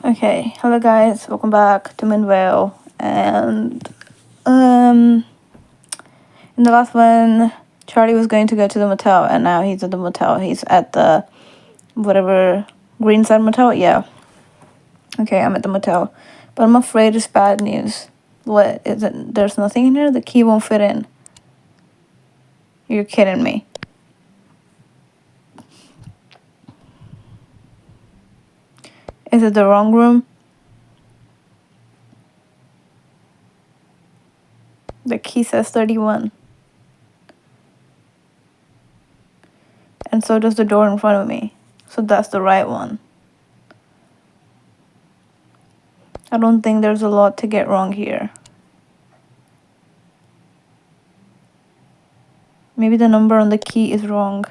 Okay, hello guys, welcome back to Moonvale. And in the last one, Charlie was going to go to the motel, and now he's at the motel. He's at the whatever Greenside Motel. Yeah. Okay, I'm at the motel, but I'm afraid it's bad news. What is it? There's nothing in here. The key won't fit in. You're kidding me. Is it the wrong room? The key says 31. And so does the door in front of me. So that's the right one. I don't think there's a lot to get wrong here. Maybe the number on the key is wrong.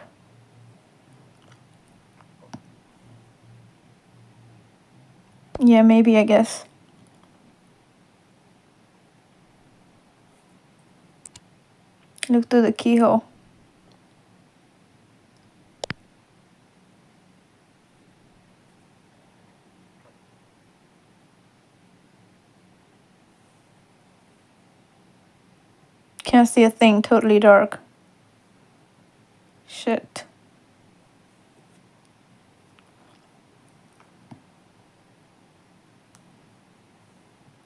Yeah, maybe, I guess. Look through the keyhole. Can't see a thing, totally dark. Shit.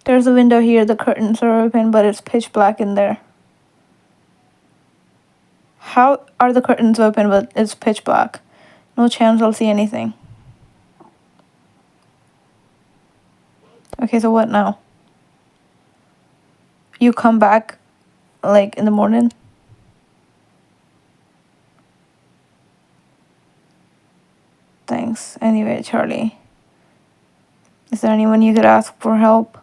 There's a window here, the curtains are open, but it's pitch black in there. How are the curtains open, but it's pitch black? No chance I'll see anything. Okay, so what now? You come back, like, in the morning? Thanks. Anyway, Charlie. Is there anyone you could ask for help?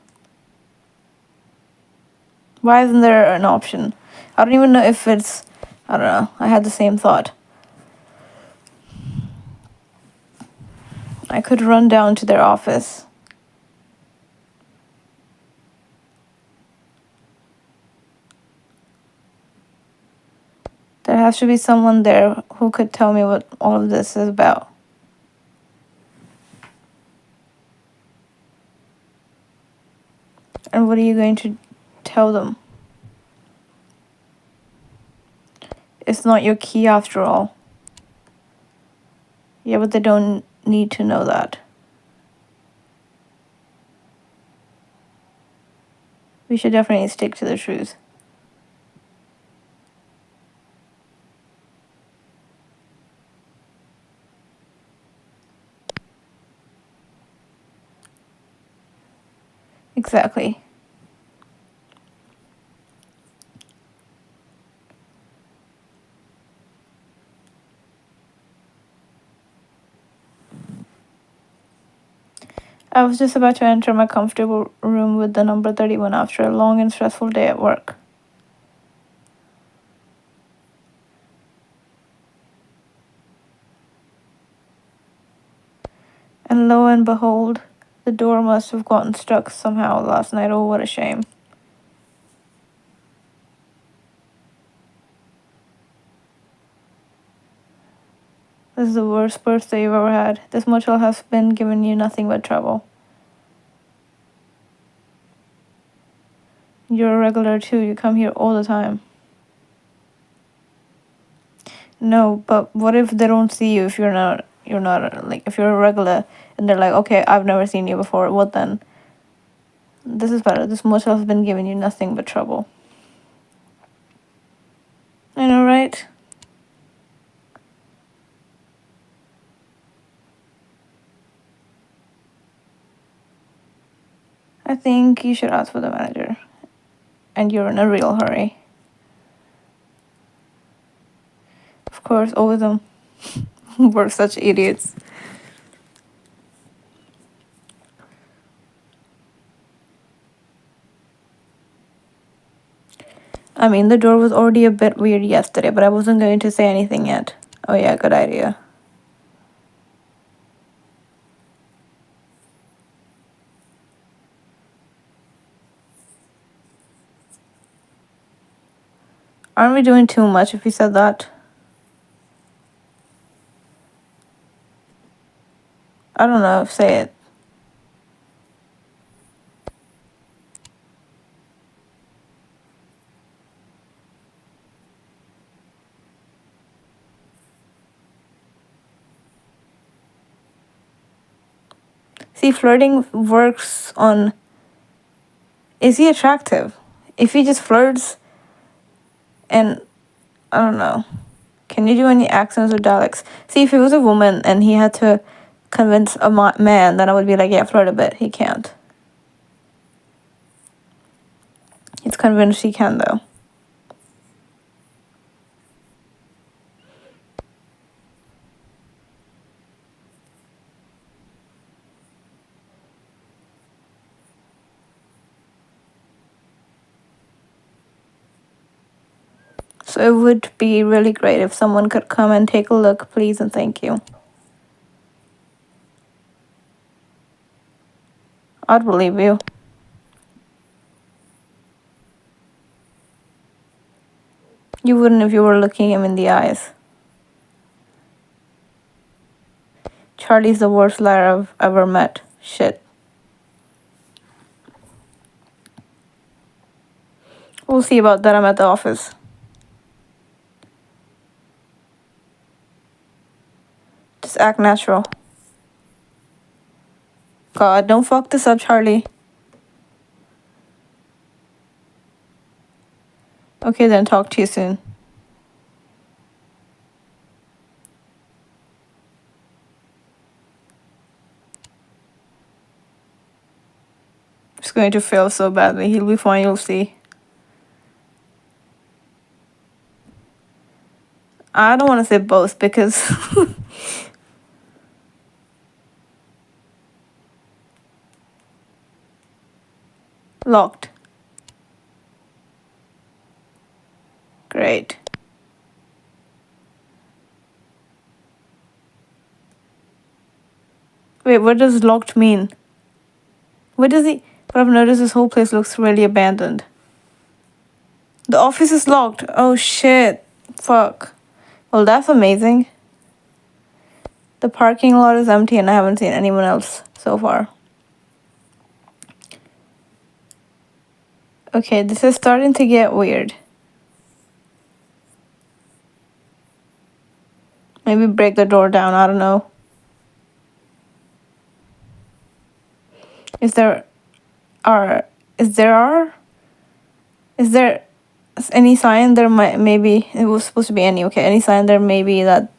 Why isn't there an option? I don't even know if it's... I don't know. I had the same thought. I could run down to their office. There has to be someone there who could tell me what all of this is about. And what are you going to tell them? It's not your key after all. Yeah, but they don't need to know that. We should definitely stick to the truth. Exactly. I was just about to enter my comfortable room with the number 31 after a long and stressful day at work. And lo and behold, the door must have gotten stuck somehow last night. Oh, what a shame. This is the worst birthday you've ever had. This motel has been giving you nothing but trouble. You're a regular too. You come here all the time. No, but what if they don't see you if you're not like, if you're a regular and they're like, okay, I've never seen you before, what then? This is better. This motel has been giving you nothing but trouble. I know, right? I think you should ask for the manager. And you're in a real hurry. Of course, all of them. We're such idiots. I mean, the door was already a bit weird yesterday, but I wasn't going to say anything yet. Oh yeah, good idea. Aren't we doing too much if we said that? I don't know, say it. See, flirting works on, is he attractive? If he just flirts and, I don't know. Can you do any accents or dialects? See, if he was a woman and he had to convince a man, then I would be like, yeah, flirt a bit. He can't. He's convinced he can, though. So it would be really great if someone could come and take a look, please, and thank you. I'd believe you. You wouldn't if you were looking him in the eyes. Charlie's the worst liar I've ever met. Shit. We'll see about that. I'm at the office. Just act natural. God, don't fuck this up, Charlie. Okay, then, talk to you soon. It's going to fail so badly. He'll be fine, you'll see. I don't want to say both because locked. Great. Wait, what does locked mean? What does he... But I've noticed this whole place looks really abandoned. The office is locked. Oh, shit. Fuck. Well, that's amazing. The parking lot is empty and I haven't seen anyone else so far. Okay, this is starting to get weird. Maybe break the door down, I don't know. Is there any sign there might, maybe, it was supposed to be any, okay, any sign there maybe that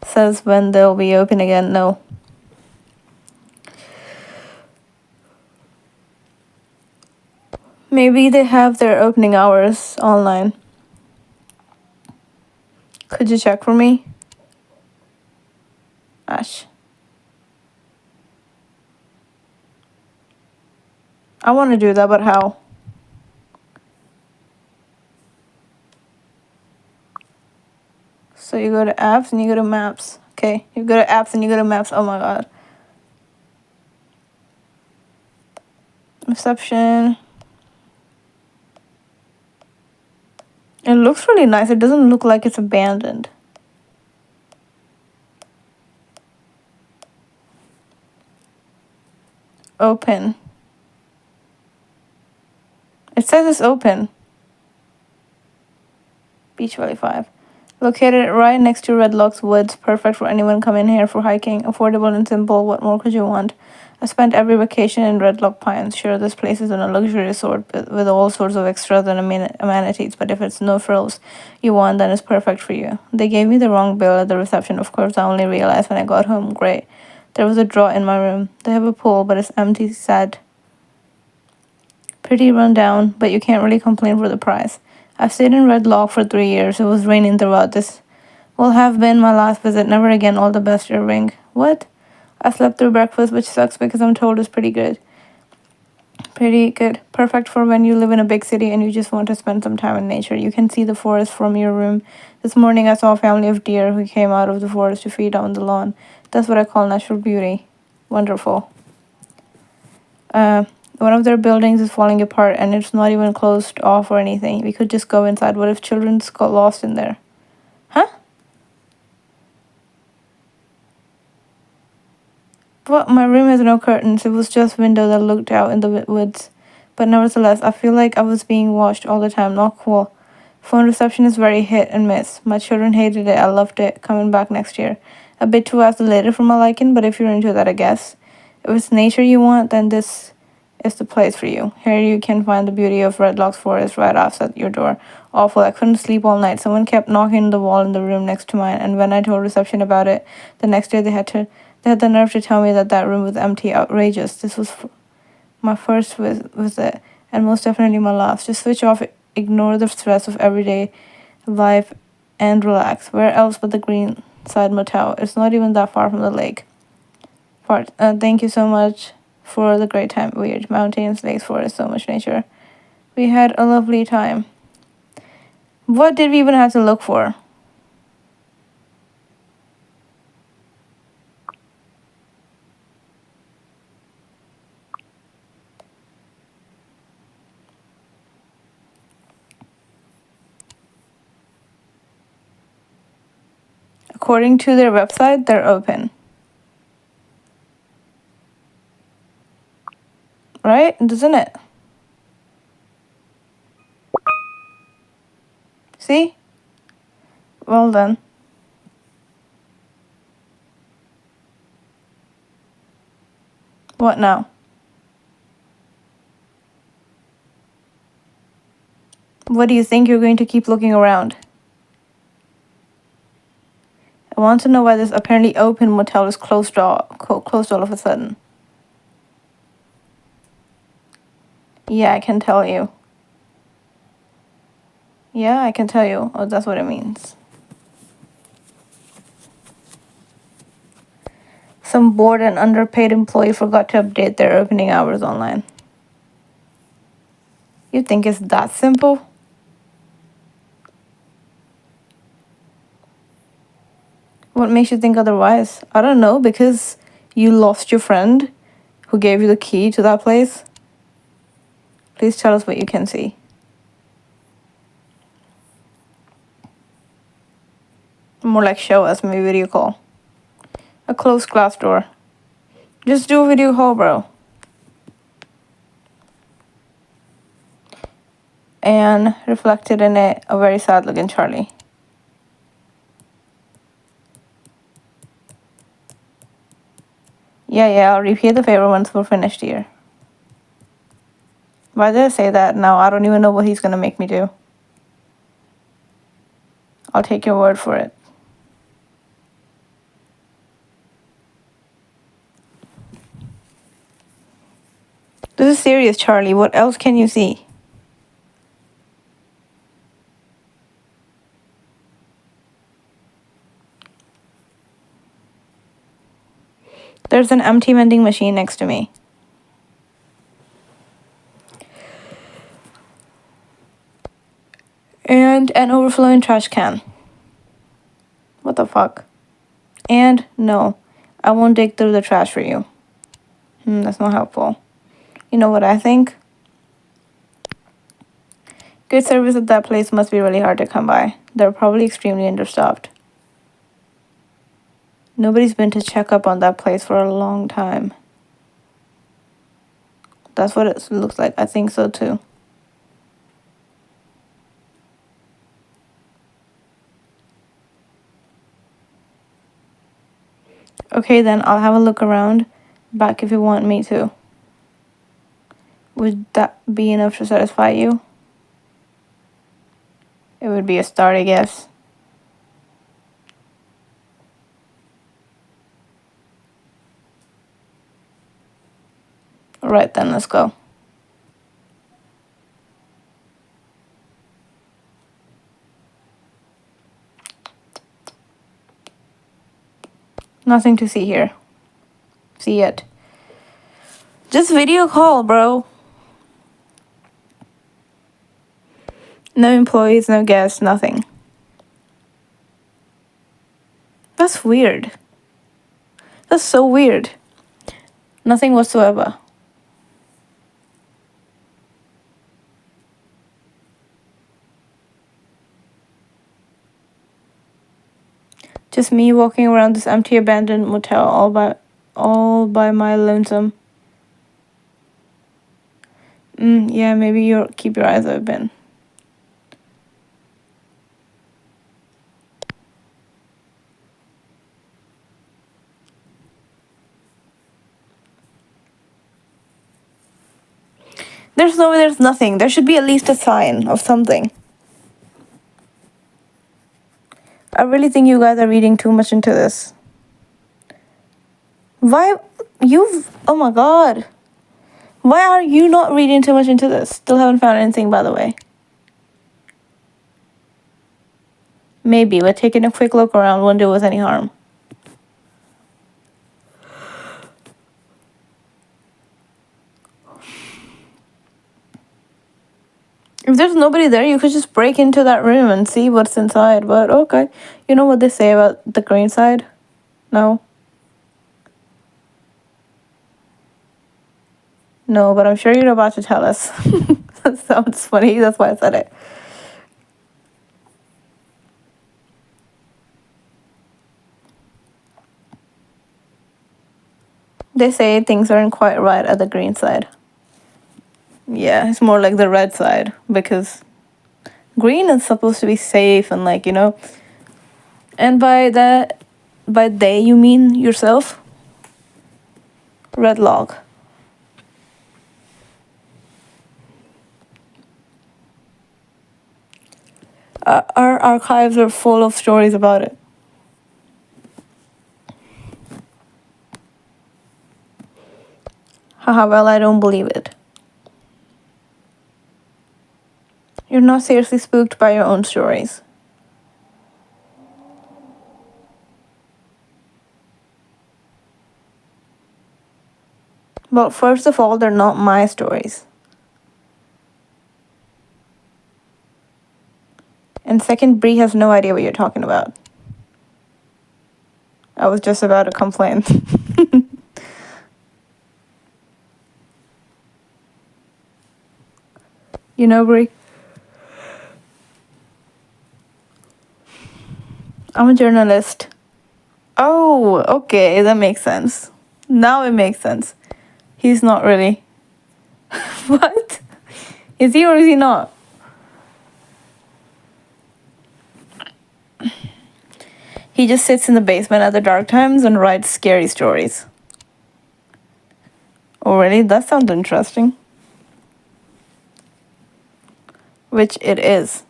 says when they'll be open again? No. Maybe they have their opening hours online. Could you check for me? Ash. I want to do that, but how? So you go to apps and you go to maps. Okay, you go to apps and you go to maps. Oh my god. Reception. It looks really nice. It doesn't look like it's abandoned. Open. It says it's open. Beach Valley 5. Located right next to Red Locks Woods. Perfect for anyone coming here for hiking. Affordable and simple. What more could you want? I spent every vacation in Red Lock Pines. Sure, this place is in a luxury resort with all sorts of extras and amenities, but if it's no frills you want, then it's perfect for you. They gave me the wrong bill at the reception. Of course, I only realized when I got home. Great. There was a drawer in my room. They have a pool, but it's empty, sad. Pretty run down, but you can't really complain for the price. I've stayed in Red Lock for 3 years. It was raining throughout. This will have been my last visit. Never again. All the best, Irving. What? I slept through breakfast, which sucks because I'm told it's pretty good. Pretty good. Perfect for when you live in a big city and you just want to spend some time in nature. You can see the forest from your room. This morning I saw a family of deer who came out of the forest to feed on the lawn. That's what I call natural beauty. Wonderful. One of their buildings is falling apart and it's not even closed off or anything. We could just go inside. What if children got lost in there? Huh? But my room has no curtains. It was just window that looked out in the woods. But nevertheless, I feel like I was being watched all the time. Not cool. Phone reception is very hit and miss. My children hated it. I loved it. Coming back next year. A bit too isolated for my liking, but if you're into that, I guess. If it's nature you want, then this is the place for you. Here you can find the beauty of Red Locks Forest right outside your door. Awful, I couldn't sleep all night. Someone kept knocking on the wall in the room next to mine, and when I told reception about it, the next day they had the nerve to tell me that that room was empty. Outrageous. This was my first visit, and most definitely my last. Just switch off, ignore the stress of everyday life, and relax. Where else but the Greenside Motel? It's not even that far from the lake. Thank you so much for the great time. Weird mountains, lakes, forest, so much nature. We had a lovely time. What did we even have to look for? According to their website, they're open. Right? Doesn't it? See? Well done. What now? What do you think? You're going to keep looking around? I want to know why this apparently open motel is closed all of a sudden. Yeah, I can tell you. Yeah, I can tell you. Oh, that's what it means. Some bored and underpaid employee forgot to update their opening hours online. You think it's that simple? What makes you think otherwise? I don't know, because you lost your friend who gave you the key to that place. Please tell us what you can see. More like show us, maybe video call. A closed glass door. Just do a video call, bro. And reflected in it, a very sad looking Charlie. Yeah, I'll repeat the favor once we're finished here. Why did I say that? Now I don't even know what he's gonna make me do. I'll take your word for it. This is serious, Charlie. What else can you see? There's an empty vending machine next to me. And an overflowing trash can. What the fuck? And no, I won't dig through the trash for you. That's not helpful. You know what I think? Good service at that place must be really hard to come by. They're probably extremely understaffed. Nobody's been to check up on that place for a long time. That's what it looks like. I think so too. Okay, then I'll have a look around back if you want me to. Would that be enough to satisfy you? It would be a start, I guess. Alright then, let's go. Nothing to see here. See it. Just video call, bro. No employees, no guests, nothing. That's weird. That's so weird. Nothing whatsoever. Just me walking around this empty abandoned motel all by my lonesome. Yeah, maybe you keep your eyes open. There's no way there's nothing. There should be at least a sign of something. I really think you guys are reading too much into this. Why? Oh my god. Why are you not reading too much into this? Still haven't found anything, by the way. Maybe, but taking a quick look around wouldn't do us any harm. If there's nobody there, you could just break into that room and see what's inside. But okay. You know what they say about the Greenside? No? No, but I'm sure you're about to tell us. That sounds funny. That's why I said it. They say things aren't quite right at the Greenside. Yeah, it's more like the red side, because green is supposed to be safe and, like, you know. And by they you mean yourself? Red log. Our archives are full of stories about it. Haha, well, I don't believe it. You're not seriously spooked by your own stories. Well, first of all, they're not my stories. And second, Bree has no idea what you're talking about. I was just about to complain. You know, Bree? I'm a journalist. Oh, okay, that makes sense. Now it makes sense. He's not really. What? Is he or is he not? He just sits in the basement at the dark times and writes scary stories. Oh, really? That sounds interesting. Which it is.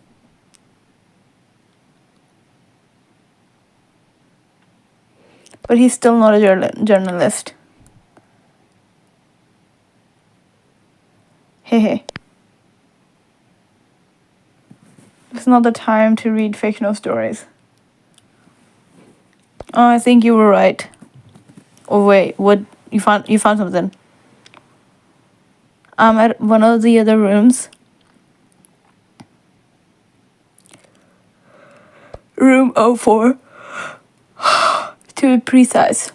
But he's still not a journalist. Hey. It's not the time to read fictional stories. Oh, I think you were right. Oh wait, what? You found something? I'm at one of the other rooms. Room 04. To be precise.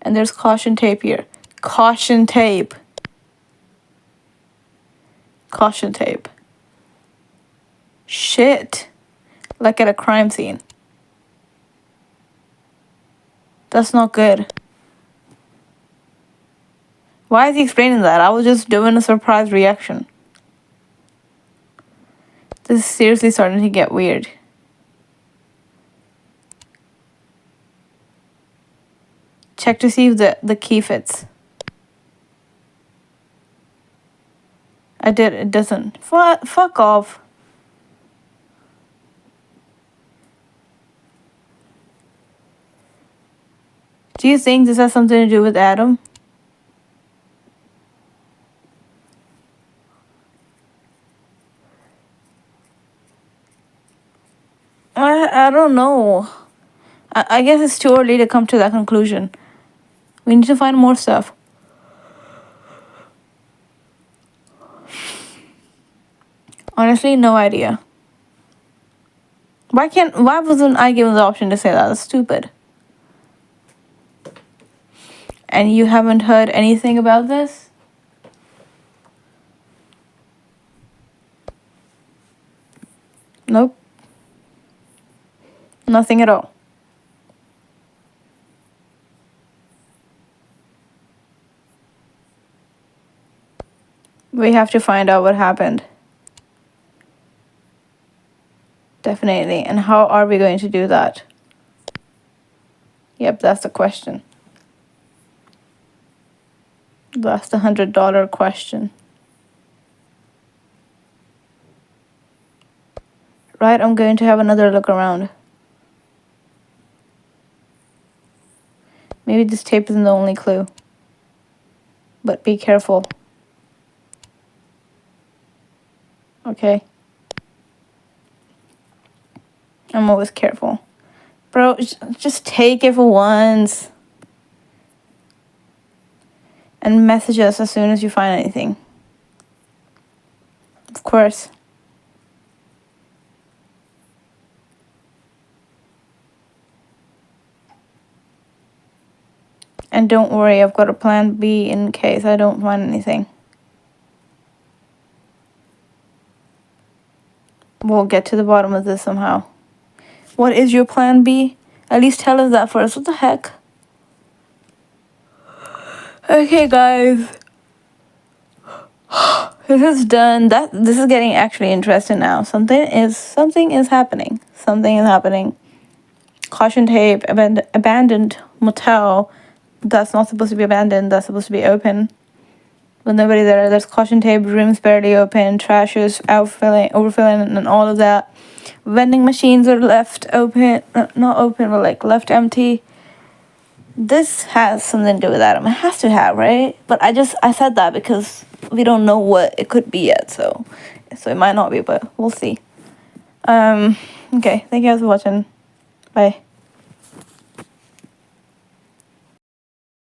And there's caution tape here. Caution tape. Caution tape. Shit. Like at a crime scene. That's not good. Why is he explaining that? I was just doing a surprise reaction. This is seriously starting to get weird. Check to see if the key fits. I did. It doesn't. Fuck off. Do you think this has something to do with Adam? I don't know. I guess it's too early to come to that conclusion. We need to find more stuff. Honestly, no idea. Why wasn't I given the option to say that? That's stupid. And you haven't heard anything about this? Nope. Nothing at all. We have to find out what happened. Definitely. And how are we going to do that? Yep, that's the question. That's the $100 question. Right, I'm going to have another look around. Maybe this tape isn't the only clue. But be careful. Okay? I'm always careful. Bro, just take it for once. And message us as soon as you find anything. Of course. And don't worry, I've got a plan B in case I don't find anything. We'll get to the bottom of this somehow. What is your plan B? At least tell us that first. What the heck? Okay, guys. This is done. This is getting actually interesting now. Something is happening. Something is happening. Caution tape, abandoned motel. That's not supposed to be abandoned. That's supposed to be open. With nobody there. There's caution tape, rooms barely open, trash is overfilling, and all of that. Vending machines are left open, not open, but like left empty. This has something to do with Adam. It has to have, right? But I said that because we don't know what it could be yet, so it might not be, but we'll see. Okay, thank you guys for watching. Bye.